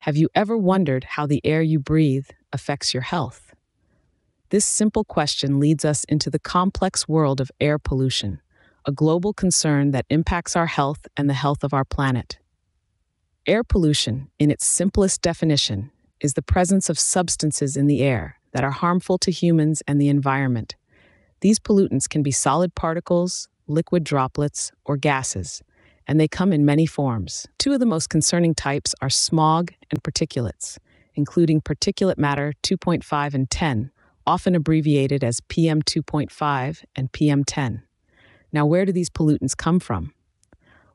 Have you ever wondered how the air you breathe affects your health? This simple question leads us into the complex world of air pollution, a global concern that impacts our health and the health of our planet. Air pollution, in its simplest definition, is the presence of substances in the air that are harmful to humans and the environment. These pollutants can be solid particles, liquid droplets, or gases, and they come in many forms. Two of the most concerning types are smog and particulates, including particulate matter 2.5 and 10, often abbreviated as PM2.5 and PM10. Now, where do these pollutants come from?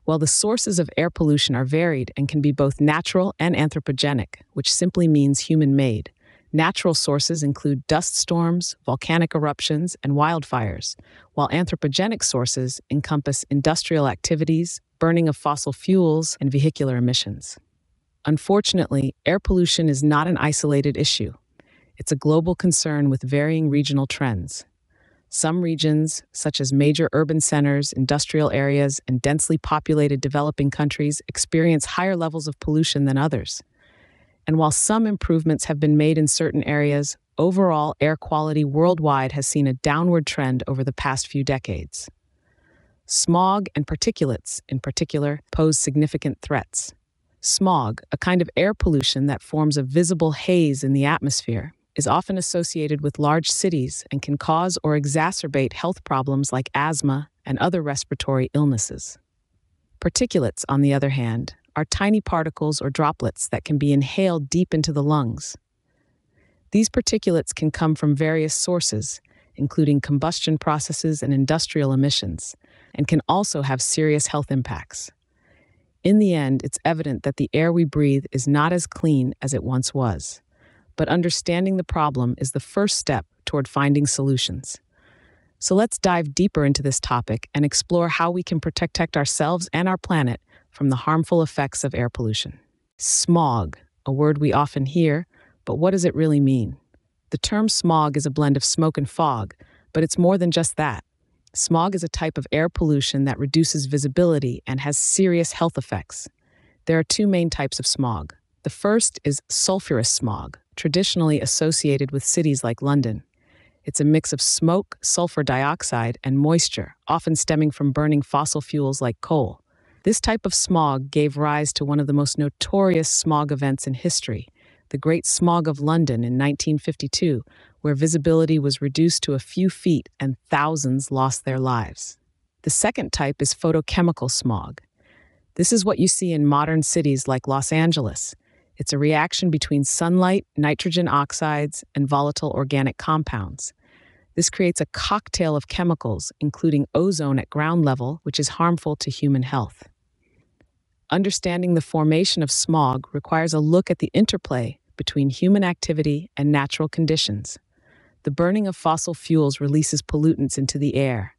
Well, the sources of air pollution are varied and can be both natural and anthropogenic, which simply means human-made. Natural sources include dust storms, volcanic eruptions, and wildfires, while anthropogenic sources encompass industrial activities, burning of fossil fuels, and vehicular emissions. Unfortunately, air pollution is not an isolated issue. It's a global concern with varying regional trends. Some regions, such as major urban centers, industrial areas, and densely populated developing countries, experience higher levels of pollution than others. And while some improvements have been made in certain areas, overall air quality worldwide has seen a downward trend over the past few decades. Smog and particulates, in particular, pose significant threats. Smog, a kind of air pollution that forms a visible haze in the atmosphere, is often associated with large cities and can cause or exacerbate health problems like asthma and other respiratory illnesses. Particulates, on the other hand, are tiny particles or droplets that can be inhaled deep into the lungs. These particulates can come from various sources, including combustion processes and industrial emissions, and can also have serious health impacts. In the end, it's evident that the air we breathe is not as clean as it once was. But understanding the problem is the first step toward finding solutions. So let's dive deeper into this topic and explore how we can protect ourselves and our planet from the harmful effects of air pollution. Smog, a word we often hear, but what does it really mean? The term smog is a blend of smoke and fog, but it's more than just that. Smog is a type of air pollution that reduces visibility and has serious health effects. There are two main types of smog. The first is sulfurous smog, traditionally associated with cities like London. It's a mix of smoke, sulfur dioxide, and moisture, often stemming from burning fossil fuels like coal. This type of smog gave rise to one of the most notorious smog events in history, the Great Smog of London in 1952, where visibility was reduced to a few feet and thousands lost their lives. The second type is photochemical smog. This is what you see in modern cities like Los Angeles. It's a reaction between sunlight, nitrogen oxides, and volatile organic compounds. This creates a cocktail of chemicals, including ozone at ground level, which is harmful to human health. Understanding the formation of smog requires a look at the interplay between human activity and natural conditions. The burning of fossil fuels releases pollutants into the air.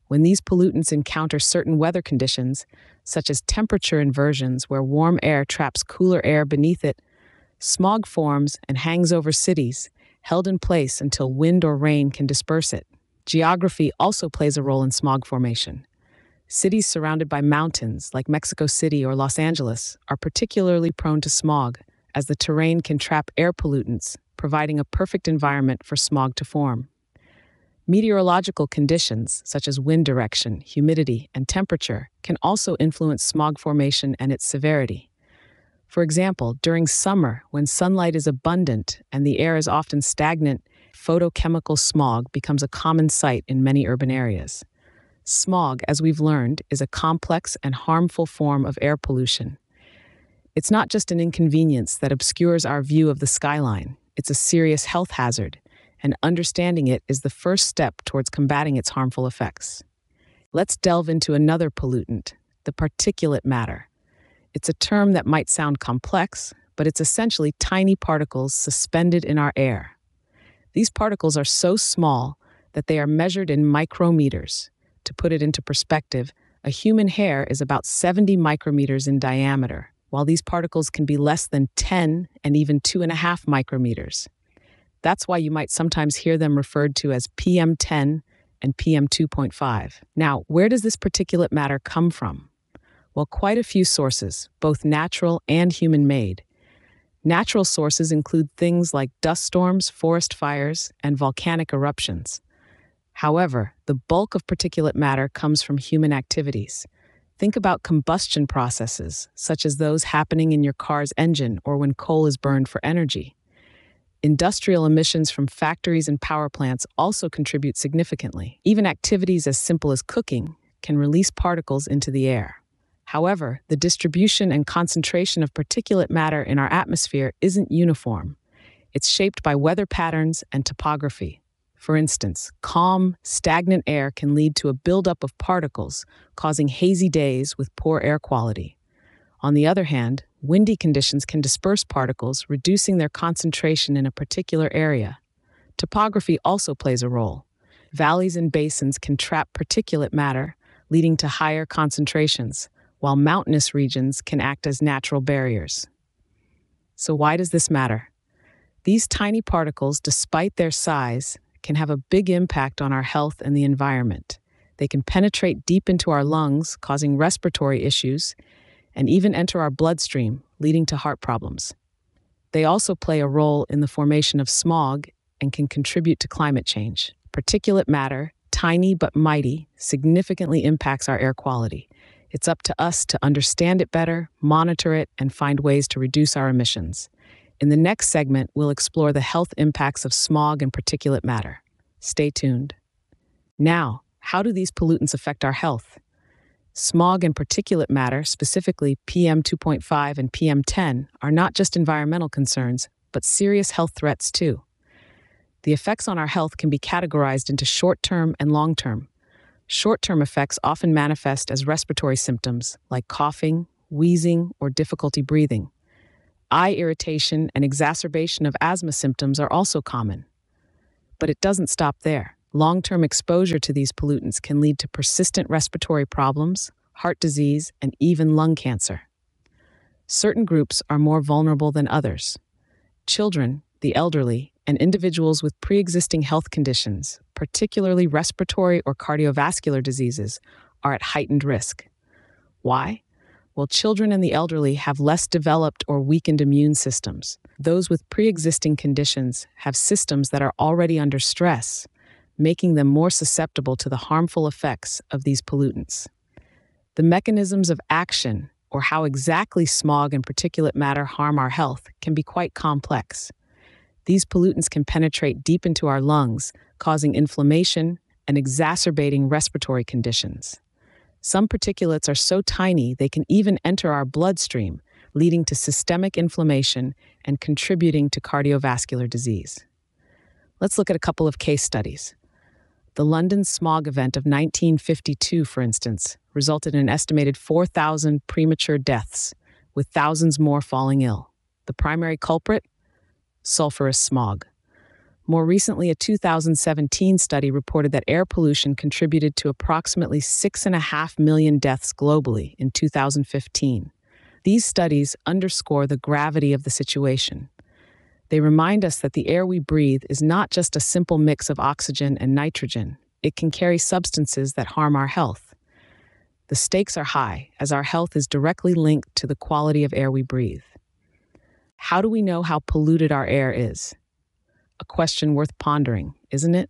When these pollutants encounter certain weather conditions, such as temperature inversions where warm air traps cooler air beneath it, smog forms and hangs over cities, held in place until wind or rain can disperse it. Geography also plays a role in smog formation. Cities surrounded by mountains, like Mexico City or Los Angeles, are particularly prone to smog, as the terrain can trap air pollutants, providing a perfect environment for smog to form. Meteorological conditions, such as wind direction, humidity, and temperature, can also influence smog formation and its severity. For example, during summer, when sunlight is abundant and the air is often stagnant, photochemical smog becomes a common sight in many urban areas. Smog, as we've learned, is a complex and harmful form of air pollution. It's not just an inconvenience that obscures our view of the skyline. It's a serious health hazard, and understanding it is the first step towards combating its harmful effects. Let's delve into another pollutant, the particulate matter. It's a term that might sound complex, but it's essentially tiny particles suspended in our air. These particles are so small that they are measured in micrometers. To put it into perspective, a human hair is about 70 micrometers in diameter, while these particles can be less than 10 and even 2.5 micrometers. That's why you might sometimes hear them referred to as PM10 and PM2.5. Now, where does this particulate matter come from? Well, quite a few sources, both natural and human-made. Natural sources include things like dust storms, forest fires, and volcanic eruptions. However, the bulk of particulate matter comes from human activities. Think about combustion processes, such as those happening in your car's engine or when coal is burned for energy. Industrial emissions from factories and power plants also contribute significantly. Even activities as simple as cooking can release particles into the air. However, the distribution and concentration of particulate matter in our atmosphere isn't uniform. It's shaped by weather patterns and topography. For instance, calm, stagnant air can lead to a buildup of particles, causing hazy days with poor air quality. On the other hand, windy conditions can disperse particles, reducing their concentration in a particular area. Topography also plays a role. Valleys and basins can trap particulate matter, leading to higher concentrations, while mountainous regions can act as natural barriers. So why does this matter? These tiny particles, despite their size, can have a big impact on our health and the environment. They can penetrate deep into our lungs, causing respiratory issues, and even enter our bloodstream, leading to heart problems. They also play a role in the formation of smog and can contribute to climate change. Particulate matter, tiny but mighty, significantly impacts our air quality. It's up to us to understand it better, monitor it, and find ways to reduce our emissions. In the next segment, we'll explore the health impacts of smog and particulate matter. Stay tuned. Now, how do these pollutants affect our health? Smog and particulate matter, specifically PM2.5 and PM10, are not just environmental concerns, but serious health threats too. The effects on our health can be categorized into short-term and long-term. Short-term effects often manifest as respiratory symptoms like coughing, wheezing, or difficulty breathing. Eye irritation and exacerbation of asthma symptoms are also common. But it doesn't stop there. Long-term exposure to these pollutants can lead to persistent respiratory problems, heart disease, and even lung cancer. Certain groups are more vulnerable than others. Children, the elderly, and individuals with pre-existing health conditions, particularly respiratory or cardiovascular diseases, are at heightened risk. Why? Well, children and the elderly have less developed or weakened immune systems. Those with pre-existing conditions have systems that are already under stress, making them more susceptible to the harmful effects of these pollutants. The mechanisms of action, or how exactly smog and particulate matter harm our health, can be quite complex. These pollutants can penetrate deep into our lungs, causing inflammation and exacerbating respiratory conditions. Some particulates are so tiny they can even enter our bloodstream, leading to systemic inflammation and contributing to cardiovascular disease. Let's look at a couple of case studies. The London smog event of 1952, for instance, resulted in an estimated 4,000 premature deaths, with thousands more falling ill. The primary culprit? Sulfurous smog. More recently, a 2017 study reported that air pollution contributed to approximately 6.5 million deaths globally in 2015. These studies underscore the gravity of the situation. They remind us that the air we breathe is not just a simple mix of oxygen and nitrogen. It can carry substances that harm our health. The stakes are high, as our health is directly linked to the quality of air we breathe. How do we know how polluted our air is? A question worth pondering, isn't it?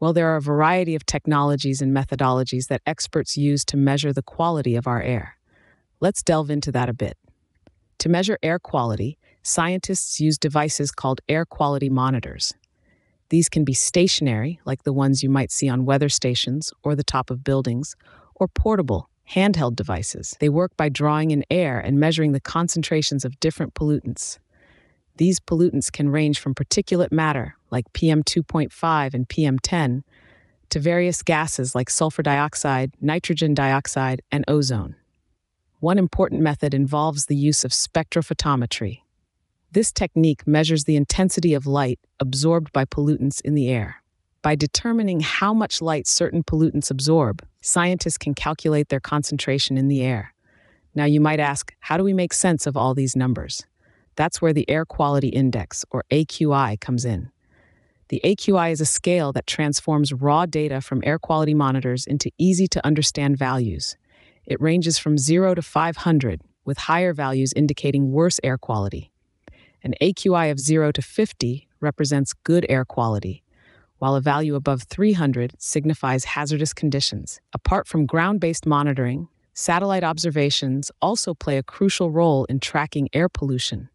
Well, there are a variety of technologies and methodologies that experts use to measure the quality of our air. Let's delve into that a bit. To measure air quality, scientists use devices called air quality monitors. These can be stationary, like the ones you might see on weather stations or the top of buildings, or portable, handheld devices. They work by drawing in air and measuring the concentrations of different pollutants. These pollutants can range from particulate matter, like PM2.5 and PM10, to various gases like sulfur dioxide, nitrogen dioxide, and ozone. One important method involves the use of spectrophotometry. This technique measures the intensity of light absorbed by pollutants in the air. By determining how much light certain pollutants absorb, scientists can calculate their concentration in the air. Now you might ask, how do we make sense of all these numbers? That's where the Air Quality Index, or AQI, comes in. The AQI is a scale that transforms raw data from air quality monitors into easy-to-understand values. It ranges from 0 to 500, with higher values indicating worse air quality. An AQI of 0 to 50 represents good air quality, while a value above 300 signifies hazardous conditions. Apart from ground-based monitoring, satellite observations also play a crucial role in tracking air pollution.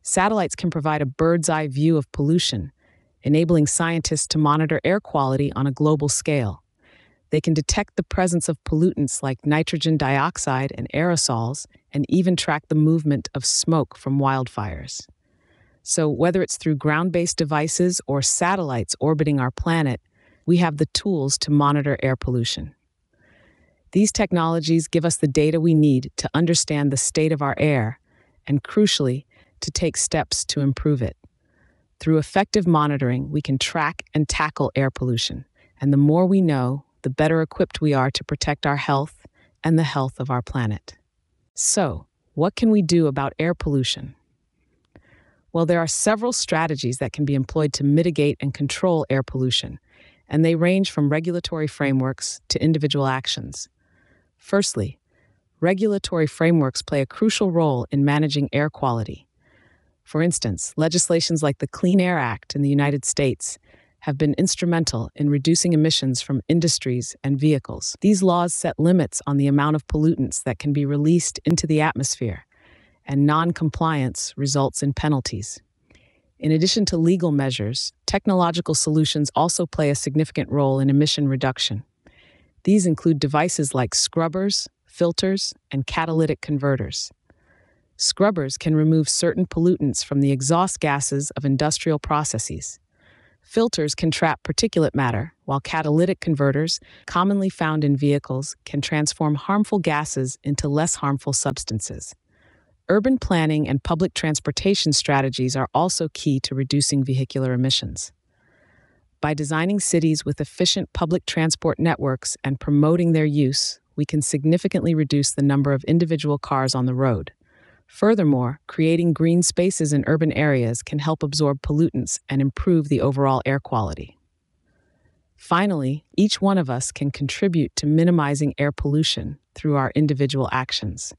Satellites can provide a bird's-eye view of pollution, enabling scientists to monitor air quality on a global scale. They can detect the presence of pollutants like nitrogen dioxide and aerosols, and even track the movement of smoke from wildfires. So, whether it's through ground-based devices or satellites orbiting our planet, we have the tools to monitor air pollution. These technologies give us the data we need to understand the state of our air and, crucially, to take steps to improve it. Through effective monitoring, we can track and tackle air pollution, and the more we know, the better equipped we are to protect our health and the health of our planet. So, what can we do about air pollution? Well, there are several strategies that can be employed to mitigate and control air pollution, and they range from regulatory frameworks to individual actions. Firstly, regulatory frameworks play a crucial role in managing air quality. For instance, legislations like the Clean Air Act in the United States have been instrumental in reducing emissions from industries and vehicles. These laws set limits on the amount of pollutants that can be released into the atmosphere, and non-compliance results in penalties. In addition to legal measures, technological solutions also play a significant role in emission reduction. These include devices like scrubbers, filters, and catalytic converters. Scrubbers can remove certain pollutants from the exhaust gases of industrial processes. Filters can trap particulate matter, while catalytic converters, commonly found in vehicles, can transform harmful gases into less harmful substances. Urban planning and public transportation strategies are also key to reducing vehicular emissions. By designing cities with efficient public transport networks and promoting their use, we can significantly reduce the number of individual cars on the road. Furthermore, creating green spaces in urban areas can help absorb pollutants and improve the overall air quality. Finally, each one of us can contribute to minimizing air pollution through our individual actions.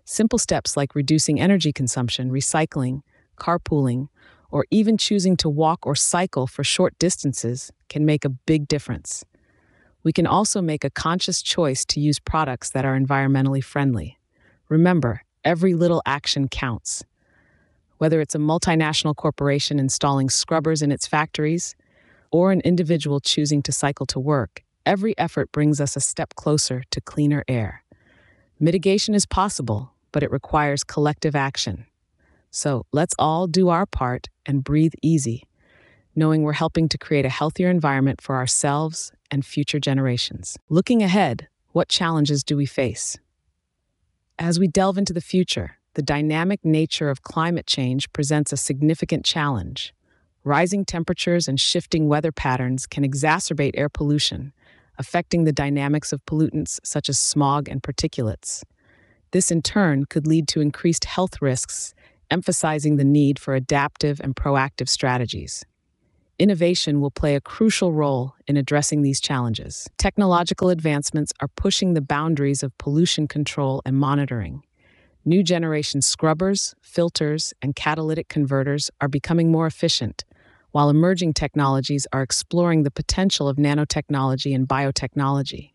Simple steps like reducing energy consumption, recycling, carpooling, or even choosing to walk or cycle for short distances can make a big difference. We can also make a conscious choice to use products that are environmentally friendly. Remember, every little action counts. Whether it's a multinational corporation installing scrubbers in its factories or an individual choosing to cycle to work, every effort brings us a step closer to cleaner air. Mitigation is possible, but it requires collective action. So let's all do our part and breathe easy, knowing we're helping to create a healthier environment for ourselves and future generations. Looking ahead, what challenges do we face? As we delve into the future, the dynamic nature of climate change presents a significant challenge. Rising temperatures and shifting weather patterns can exacerbate air pollution, affecting the dynamics of pollutants such as smog and particulates. This, in turn, could lead to increased health risks, emphasizing the need for adaptive and proactive strategies. Innovation will play a crucial role in addressing these challenges. Technological advancements are pushing the boundaries of pollution control and monitoring. New generation scrubbers, filters, and catalytic converters are becoming more efficient, while emerging technologies are exploring the potential of nanotechnology and biotechnology.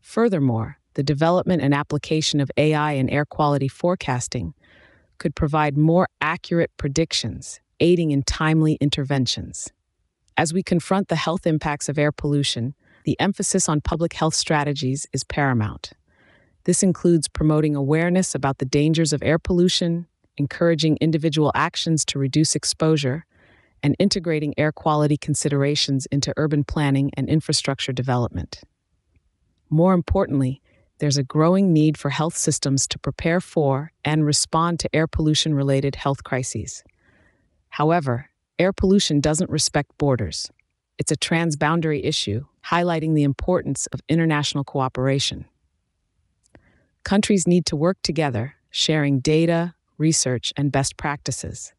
Furthermore, the development and application of AI in air quality forecasting could provide more accurate predictions, aiding in timely interventions. As we confront the health impacts of air pollution, the emphasis on public health strategies is paramount. This includes promoting awareness about the dangers of air pollution, encouraging individual actions to reduce exposure, and integrating air quality considerations into urban planning and infrastructure development. More importantly, there's a growing need for health systems to prepare for and respond to air pollution-related health crises. However, air pollution doesn't respect borders. It's a transboundary issue, highlighting the importance of international cooperation. Countries need to work together, sharing data, research, and best practices.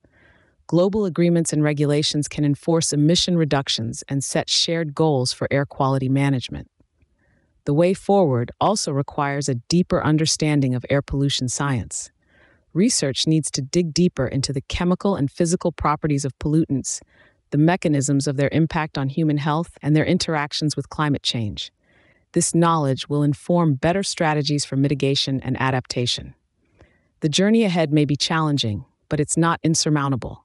Global agreements and regulations can enforce emission reductions and set shared goals for air quality management. The way forward also requires a deeper understanding of air pollution science. Research needs to dig deeper into the chemical and physical properties of pollutants, the mechanisms of their impact on human health, and their interactions with climate change. This knowledge will inform better strategies for mitigation and adaptation. The journey ahead may be challenging, but it's not insurmountable.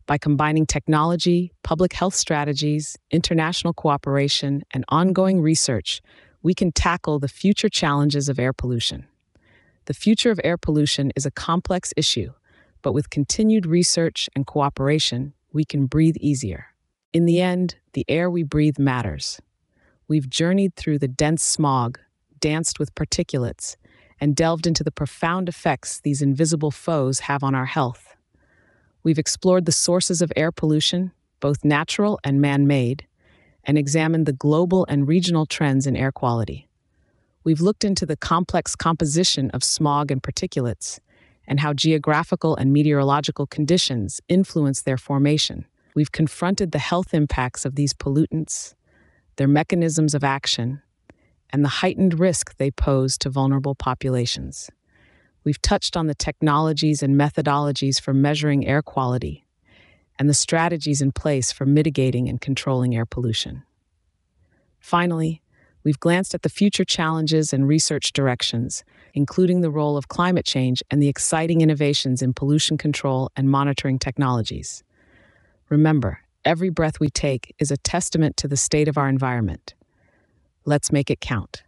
By combining technology, public health strategies, international cooperation, and ongoing research, we can tackle the future challenges of air pollution. The future of air pollution is a complex issue, but with continued research and cooperation, we can breathe easier. In the end, the air we breathe matters. We've journeyed through the dense smog, danced with particulates, and delved into the profound effects these invisible foes have on our health. We've explored the sources of air pollution, both natural and man-made, and examined the global and regional trends in air quality. We've looked into the complex composition of smog and particulates, and how geographical and meteorological conditions influence their formation. We've confronted the health impacts of these pollutants, their mechanisms of action, and the heightened risk they pose to vulnerable populations. We've touched on the technologies and methodologies for measuring air quality, and the strategies in place for mitigating and controlling air pollution. Finally, we've glanced at the future challenges and research directions, including the role of climate change and the exciting innovations in pollution control and monitoring technologies. Remember, every breath we take is a testament to the state of our environment. Let's make it count.